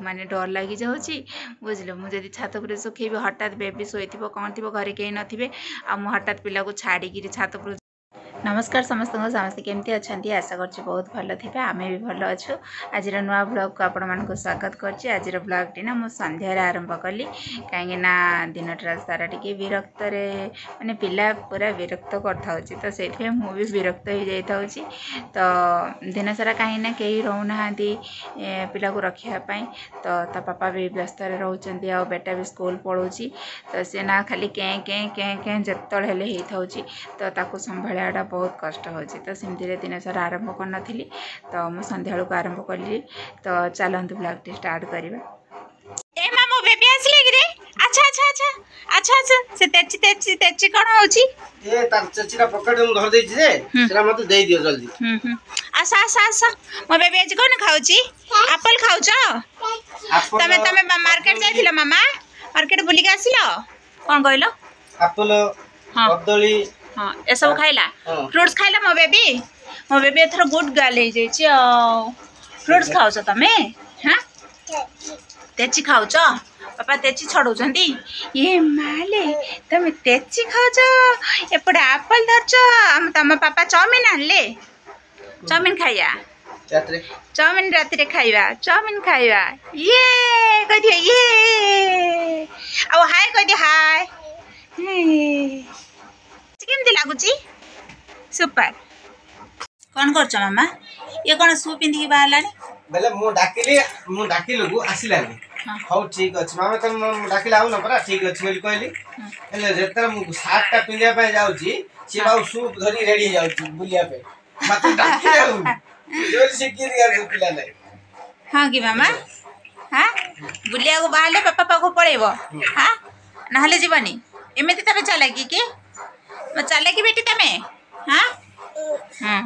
माने डर लगी जाऊँगी बुझल मुझे छात पर सुखेबी हठात बेबी शोई कौन थी घरे कहीं नथिबे आ मु हठात पिला को छाड़ी छात पर। नमस्कार समस्त समस्ते केमती अच्छा आशा कर बहुत भल थे आम भी भल अच्छु आज नुआ ब्लॉग को आपण मानक स्वागत करछि। आज ब्लॉग टी ना मु संध्यार आरंभ कली कहीं दिनटा सारा टी विरक्त माने पिला पूरा विरक्त कर तो से भी विरक्त हो जाऊँगी तो दिन सारा कहीं ना कहीं रोना पिला को रखापी तो ता पापा भी व्यस्त रोच आ बेटा भी स्कूल पढ़ुची तो सी ना खाली कें कें कें कें जिते तो ताको संभाड़ा बहुत कष्ट होची तो सेमती दिन सारा आरंभ कर नथिली तो मु संध्या बेलू आरंभ कली तो चलतु ब्लॉग टी स्टार्ट करबा। ए मामू बेबी आसले कि रे अच्छा अच्छा अच्छा अच्छा अच्छा से तेची तेची तेची कोन होची ए तार चचीरा पॉकेट में धर देछि जे सेरा मते दे दियो जल्दी आसा आसा आसा मो बेबी आज कोन खाउची एप्पल खाउचो तमे तमे मार्केट जाइथिलो मामा मार्केट बुली के आसिलो कोन कहलो एप्पल कदली हाँ ये सब खाइला फ्रूट्स खाइला मो बेबी एथर गुड गर्ल हो जाइए फ्रूट्स खाओ तमे हाँ तेची खाओ पापा तेची छड़ौंट ये माले तमे तेची खाओ एपटे एप्पल धरच तम पापा चाउमिन आनले चाउमिन खाइया चाउमिन राति खाइबा चाउमिन खाइबा ये कह दियो ये अब हाय कह दियो हाय केमती लगुची सुपर कौन कर मामा ये कौन शू पिंधिकी बाहर बेले मु डाकिलु को आसिलानी हाउ ठीक अछि मामा तुम डाकिला आउ न परा ठीक अछि बोली कहली एले जेतर मु सार्ट टा पिंधिया पे जाउची से बाउ शू धरी रेडी जाउची बुलिया पे मते डाकिला जोर से की दिया पिला नै हां की मामा हां बुलिया को बाहरले पापा पाको पळेबो हां नहले जीवनी एमिति तबे चला की चले कि बेटी तमे हाँ हाँ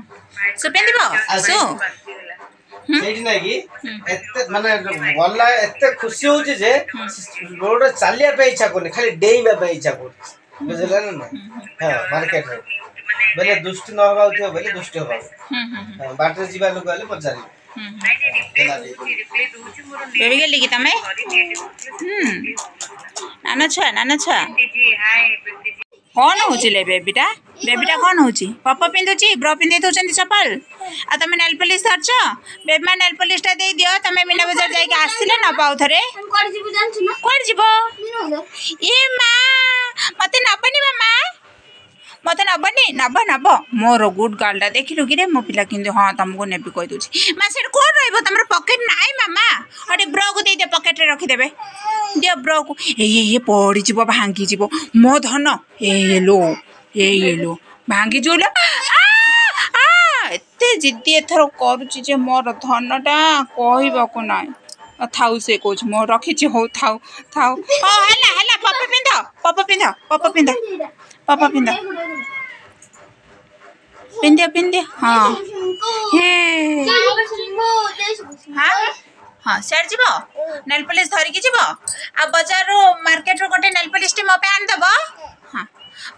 सो पेंदिबो सो सेठी नै कि एते माने गल्ला एते खुशी होची जे रोड चालिया पे इच्छा कोनी खाली डेइबा पे इच्छा कोनी बुझले न हां मार्केट रे बेले दुष्ट न होगाउ थियो बेले दुष्ट होगाउ बाटर जीवा लोग गले पचारी बेबी गेली कि तमे नाना छुआ कौन होचिले बेबीटा कौन होची पप्पा पिंधुची ब्रो पिंधे दउचंती चप्पल आ तमे नेल पॉलिश धरछ बेबी नेल पॉलिश टा दे दियो तमे मीना बाजार जाई के आसिले न पाउ थरे कोड जीवो ए मां मते नबनी मामा मते नब मोर गुड गर्लटा देखिलु कि रे मो पिला किंतु हाँ तुमको नेबी कहि दोची मा सेट कोन रहइबो तमर पॉकेट नाइ मामा अरे ब्रो को दे दे पॉकेट रे रखि देबे दियो ब्रो को ये पड़ी जीवो भांगी जीवो मो धन ये लो भांगी जोला एते जिद्दी एथर करूची जे मोर धनटा कहइबाको नाइ थाउ से कोच मो रखिची हो थाउ ओ हला पापा पिंधा पिंधे हाँ हे हाँ हाँ सेठ जीव नेल पॉलिश धरिकी जीव आ बाजार रो मार्केट रो गोटे नेल पॉलिश टी मो पे आन दबो हाँ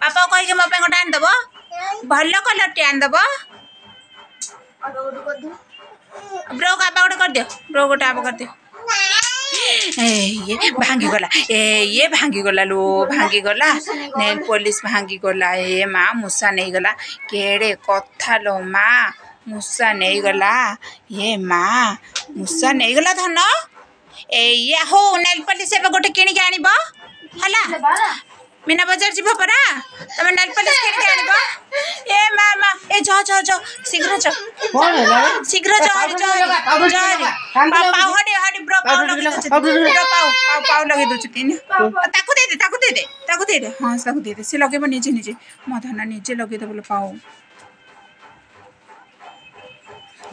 पापा कहि के मो पे गोटे आन दबो भलो कलर टी आन दबो ब्रो का गोटे कर दियो ब्रो गोटे आप कर दियो ये भांगी गला लो भांगी गला नेल पॉलिश भांगी गला ए माँ मूसा नहीं गला केड़े कथा लो माँ मूसा नहीं गला ये माँ मूसा नहीं गला धन ये हो नेल पॉलिश एबे गोटे किनी के आनिबो हला मीना बाजार जीव परा तमे नेल पॉलिश किनी के आनिबो ए मामा ए जा शीघ्र जा कोन हैला शीघ्र जा पाउ हडी ब्रो पाउ लगे दो पाउ लगे दो तीन ताकू दे दे हां ताकू दे दे से लगेबो निजे मधना निजे लगे दे बोले पाउ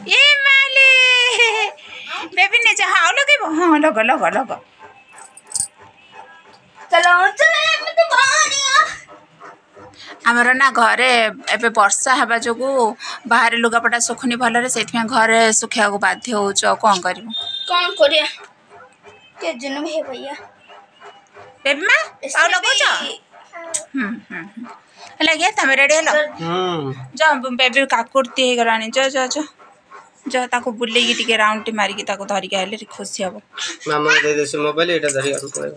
ए माले बेबी निजे हाउ लगेबो हां लग चलो मैं तो आमर ना घरे एबे वर्षा हवा जो बाहर लुगापटा सुखुनी भल से घरे सुखा बाध्य हो कौन कर बेबी माँ पाउ लगौच लगे तुम रेडी हेलो जा बेबी काकुर्ती हो गलानी जा जो ताको बुलेगी टिके राउंड टी मारिकी ताको धरिक आइले खुशी हबो। मामा दे दे से मोबाइल एटा धरि आन पड़े।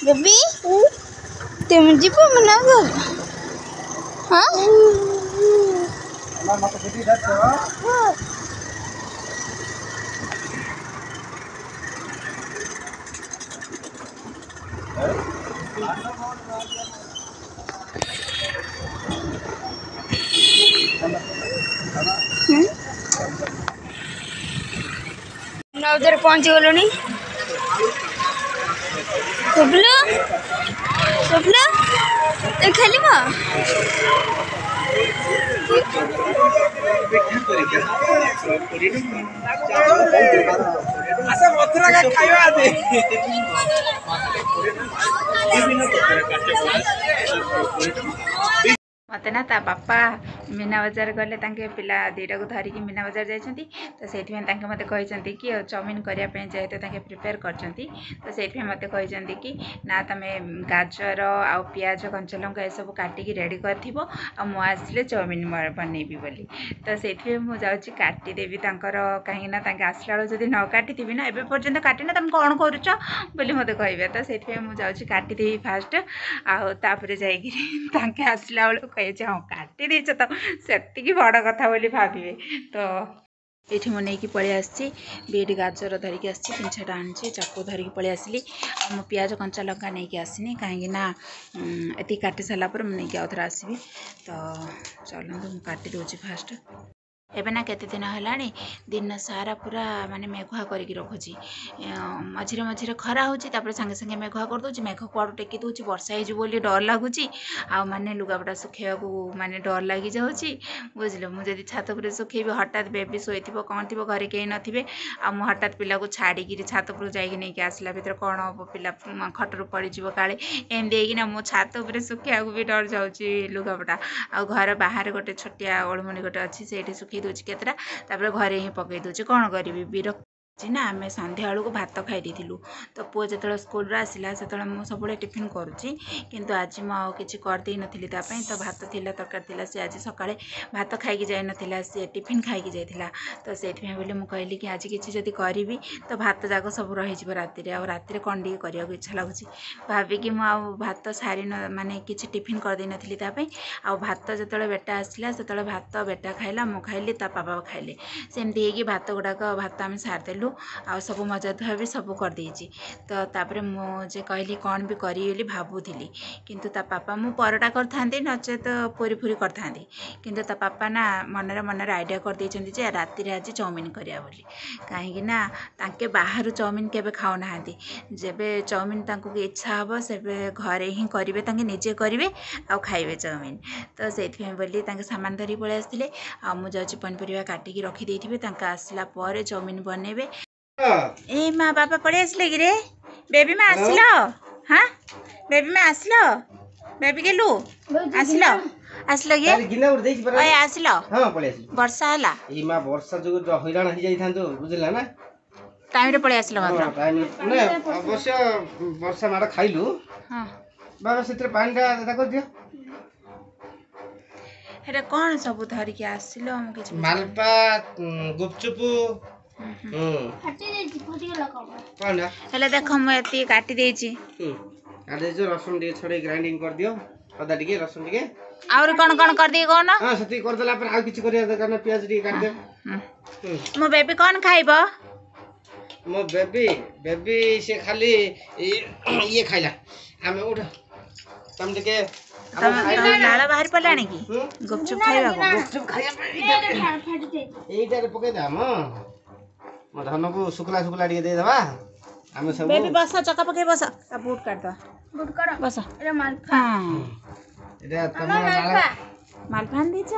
बेबी तुम जीपो मना कर हां मामा तो बेटी दत ना उधर पहुंच गलोनी सुबलो सुबलो ए खेलिबो आसा मथुरा का खाइबा दे मत ना ता बापा मीना बजार गले पिला दुईटा को धरिकी मीना बजार जाइछन्ती तो सेठी मत कहते कि चाउमिन करने जेहेतु प्रिपेयर करछन्ती तो सेठी मत कहते कि ना तमे गाजर आ पियाज कंचा लंका सब काटिकी रेडी करथिबो आ मु आसले चाउमिन बनैबी बोली तो सेठी मु जाउची काटिदेवी कहीं ना आसला बेलू जदि न काटिथिबी ना एबे पर्यंत काटिना तुम कौन करुच बोली मत कहबे तो सेठी मु जाउची काटिदेवी फास्ट आउे जाइए आसला बेलू कहे हाँ काटी देच तो से बड़ कथा बोली भावे तो ये मुझे पलि आसी गाजर धरिकी आसी 3-6टा आनी चाकू धरिकी पलि आसली मो पियाज कंचा लंका नहीं आसनी कहीं ये काटी सारापर मुझे आउ थे आसबि तो चलते मुझे काटी दूसरी फास्ट एबे ना केते दिन हलानी दिन सारा पूरा माने मेघुआ करके रखुची मझिरे मझिरे खरा होची तापर संगे संगे मेघुआ कर दोची मेघ कुआडू टेकी दोची वर्षा हो बोली डर लगुची आ माने लुगापटा सुखेया को माने डर लगी जाउची बुझलो मु जदी छात पर सुखेबी हठात बेबी सोइथिबो कोन थिबो घरे केही नथिबे आ मु हठात पिला को छाड़ी गिरी छात पर जाई नै के आसला भीतर कोन हो पिला खटर पड़ी जिवो काले एम देगी ना मु छात पर सुखेया को भी डर जाउची लुगापटा आ घर बाहर गोटे छोटिया ओळमणी गोटे अछि सेठी सुखी दूची केतरा तापर घरे ही पकई दूची कौन करी विरक्त ना आम संध्या बेलू भात खाई देलु तो पुओ जो स्कूल आसला से सब टिफिन करुच्ची किंतु आज मुझे करदे नी तो भात थिला तरकारी थी सी आज सका भात खाई जाई नथिला सी टिफिन खाई जाइला तो से बोली मुझे कहली कि आज किसी जदि करी तो भात जाक सब रही राति राति कौन टे करने को इच्छा लगुच भाविकी मुझे भात सारी माने किसी टिफिन करदे नी आ भात जो बेटा आसला से भात बेटा खाइला मु खाइली ता पापा खाइले सेमती होगी भात गुड़ाक भात आम सारिदेलु आ सब मजा धुआ भी सब कर देछि तो तापर मुझे कहली कौन भी करी बोली भाबुली किंतु ता पापा मु परोटा करथांती नचे तो पूरी पूरी करथांती किंतु ता पापा ना मनरे मनरे आइडिया कर देछन्ती जे राति रे आज चाउमिन करिया बोली काहे ना तांके बाहर चाउमिन केबे खाउ नाहांती जेबे चाउमिन तांको इच्छा हबो सेबे घरे ही करिवे तांके निजे करिवे आ खाइबे चाउमिन तो सेथि बोली तांके सामान धरी पळे आस्थिले आ मु जाउची पनपरिया काटिकी रखी देथिबे तांका आसला परे चाउमिन बनेबे ए माँ बापा पड़े आसले कि रे बेबी में आसलो हाँ बेबी में आसलो बेबी गेलु आसलो आसलो गे गिना उड़ देछि पर ओए आसलो हां पळे आसली वर्षा हला ई मां वर्षा जो हैरान हो जाई थांतो बुझला ना टाइम रे पळे आसलो मात्र टाइम ने अवश्य वर्षा मार खाइलु हां बाबा सेत्र पानी दा देखो दियो हेरे कोन सब धरि के आसलो हम किछ मालपा गुपचुप हेले देखो मैं एती काटी देछि काटे जो रसुन टे छडे ग्राइंडिंग कर दियो अदा टिके रसुन टिके और कोन कर दिए कोन हां सती कर देला पर आ किछ करिया दरकार ना प्याज टिके काट दे मो बेबी कोन खाइबो मो बेबी से खाली ये खाइला हमें उठ तम टिके लाला बाहर पलानी की गुपचुप खाइबा गुपचुप खाइया एइटा रे पके दाम म धन को सुखला सुखला टिके दे देबा हमें सब बेबी बस चका पके बस आ बूट काट दो बूट कर बस अरे माल हां एटा तमरा माल फान दीछ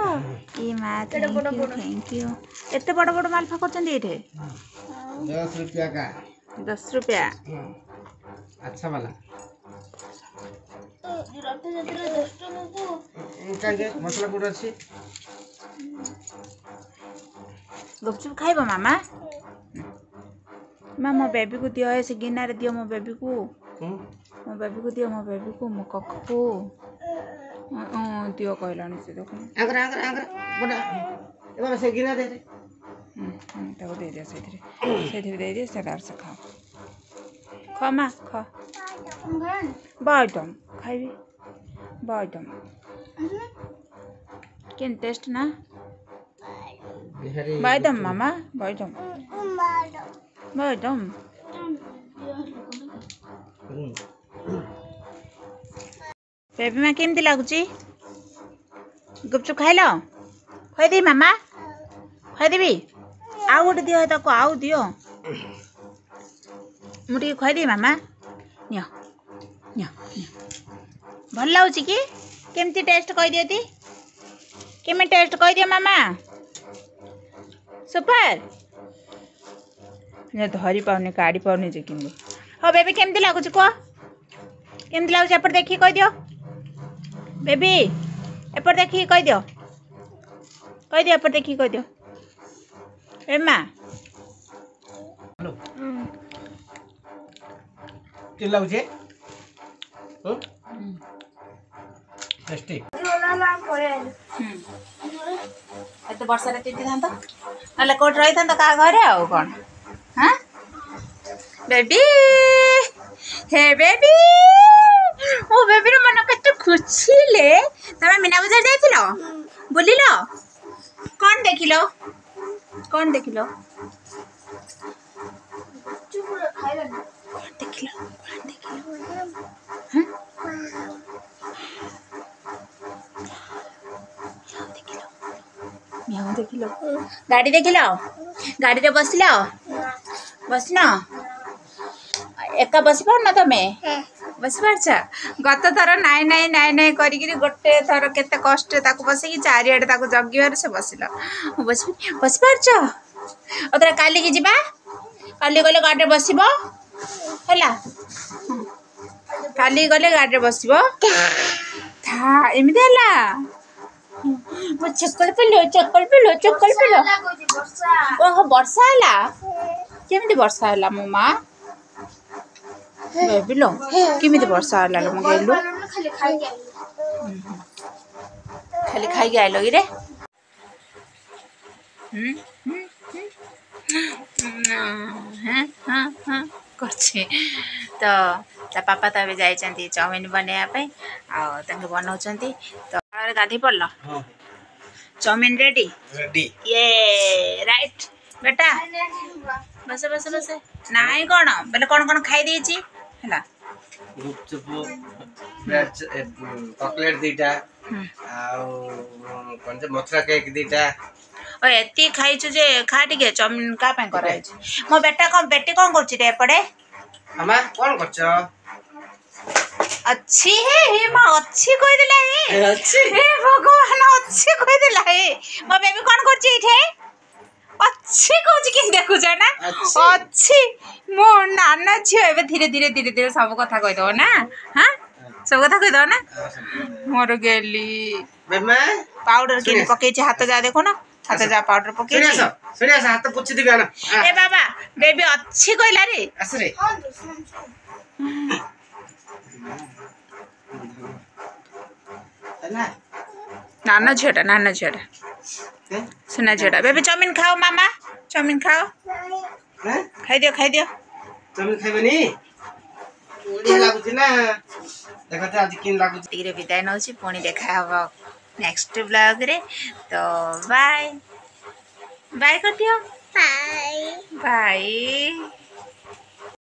ई मा थैंक यू एते बड़ बड़ माल फा करछन एठे 10 रुपया का 10 रुपया अच्छा वाला रथ जत्रा 10 टका को कागे मसला गुड़ अछि गुपचुप खाइबो मामा मामा बेबी को दियो ऐसे गिना रे दियो मो बेबी को दियो मो बेबी को मो कक्कू ଦିଅ କହିଲାଣି ସେ ଦେଖୁନ ଆଙ୍କର ଆଙ୍କର ଆଙ୍କର ବଡ଼ ଏମାନେ ସେ ଗିନା ଦେ ତାକୁ ଦେଇଦିଅ ସେଇଥିରେ ଦେଇଦିଅ ସେ ତାର ସେ ଖାଅ ଖ ମା ଖ ବାଇଦମ ଖାଇବି ବାଇଦମ କେନ୍ ଟେଷ୍ଟ ନା ବାଇଦମ ମାମା ବାଇଦମ ବାଇଦମ ବେବି ମା କେମିତି ଲାଗୁଛି ଗୁପଚୁପ ଖାଇଲ ଖୁଆଇଦେବି ମାମା ଖୁଆଇଦେବି ଆଉ ଗୋଟେ ଦିଅ ତାକୁ ଆଉ ଦିଅ ମୁଁ ଟିକେ ଖୁଆଇଦେବି ମାମା ନିଅ ନିଅ ନିଅ ଭଲ ଲାଗୁଛି କି କେମିତି ଟେଷ୍ଟ କହିଦିଅତି କେମିତି ଟେଷ୍ଟ କହିଦିଅ ମାମା ସୁପର ଧରି ପାଉନି କାଢ଼ି ପାଉନି ଯେ କିନ୍ତୁ ହଉ ବେବି କେମିତି ଲାଗୁଛି କୁହ କେମିତି ଲାଗୁଛି ଏପଟେ ଦେଖିକି କହିଦିଅ ବେବି ଏପଟେ ଦେଖିକି କହିଦିଅ ଏପଟେ ଦେଖିକି କହିଦିଅ ଏ ମା କେମିତି ଲାଗୁଛି ଟେଷ୍ଟି ଏତେ ବର୍ଷାରେ ତିନ୍ତିଥାନ୍ତ ନହେଲେ କୋଉଠି ରହିଥାନ୍ତ କାହା ଘରେ ଆଉ କ'ଣ ହାଁ ବେବି ହେ ବେବି ମୋ ବେବିର ମନ କେତେ ଖୁସିଲେ ତମେ ମୀନା ବଜାର ଯାଇଥିଲ ବୁଲିଲ କ'ଣ ଦେଖିଲ ଦେଖିଲ ଦେଖିଲ ଗାଡ଼ି ଦେଖିଲ ଗାଡ଼ିରେ ବସିଲ ବସିନ ଏକା ବସିପାରୁନ ତମେ ବସିପାରୁଛ ଗତ ଥର ନାଇଁ ନାଇଁ ନାଇଁ ନାଇଁ କରିକିରି ଗୋଟେ ଥର କେତେ କଷ୍ଟରେ ତାକୁ ବସିକି ଚାରିଆଡ଼େ ତାକୁ ଜଗିବାରୁ ସେ ବସିଲ ବସିପାରୁଛ ଆଉ ଥରେ କାଲିକି ଯିବା କାଲି ଗଲେ ଗାଡ଼ିରେ ବସିବ ହେଲା କାଲି ଗଲେ ଗାଡ଼ିରେ ବସିବ ଏମିତି ହେଲା ମୋ ଚକଲ ପିଲ ଓହୋ ବର୍ଷା ହେଲା କେମିତି ବର୍ଷା ହେଲା ମୋ ମା ବେବିଲୋ କେମିତି ବର୍ଷା ହେଲା ଲୋ ମୁଁ ଗେଲୁ ଖାଲି ଖାଇକି ଆଇଲ କିରେ করছে তো ତା ପାପା ତ ଏବେ ଯାଇଛନ୍ତି ଚାଉମିନ ବନେଇବା ପାଇଁ ଆଉ ତାଙ୍କୁ ବନାଉଛନ୍ତି ତ ଗାଧେଇ ପଡ଼ିଲ ଚାଉମିନ ରେଡି ଇଏ ରାଇଟ୍ ବେଟା ବସ ବସ ବସ ନାଇଁ କ'ଣ ବୋଲେ କ'ଣ ଖାଇଦେଇଛି ହେଲା ଗୁପଚୁପ ଚକଲେଟ୍ ଦିଟା ଆଉ କ'ଣ ଯେ ମଥୁରା କେକ୍ ଦିଟା ଏତିକି ଖାଇଛୁ ଯେ ଖା ଟିକେ ଚାଉମିନ କାହା ପାଇଁ କରାହେଇଛି ମୋ ବେଟି କ'ଣ କରୁଛି ରେ ଏପଟେ ମାମା କ'ଣ କରୁଛ अच्छी है हे माँ अच्छी कोई दिला है अच्छी हे भगवान अच्छी कोई दिला है माँ बेबी कौन करची इठे अच्छी कोची किन देखु जा ना अच्छी मो नाना छी एबे धीरे धीरे धीरे धीरे सब कथा कहि दो ना हां सब कथा कहि दो ना मोर गेली बेमा पाउडर के पके छी हाथ जा देखो ना हाथ जा पाउडर पके छी सुनिया हाथ पुछि दिबे ना ए बाबा बेबी अच्छी कहला रे आस रे नाना झियोटा सुना झियोटा बेबी चाउमिन खाओ मामा चाउमिन खाओ खाई दियो चाउमिन खाइबनी ओडी लागुछि ना देखते आज किन लागुछि टिकरे विदाय नउछि पुणी देखा हबो नेक्स्ट ब्लॉग रे तो बाय बाय कर दियो बाय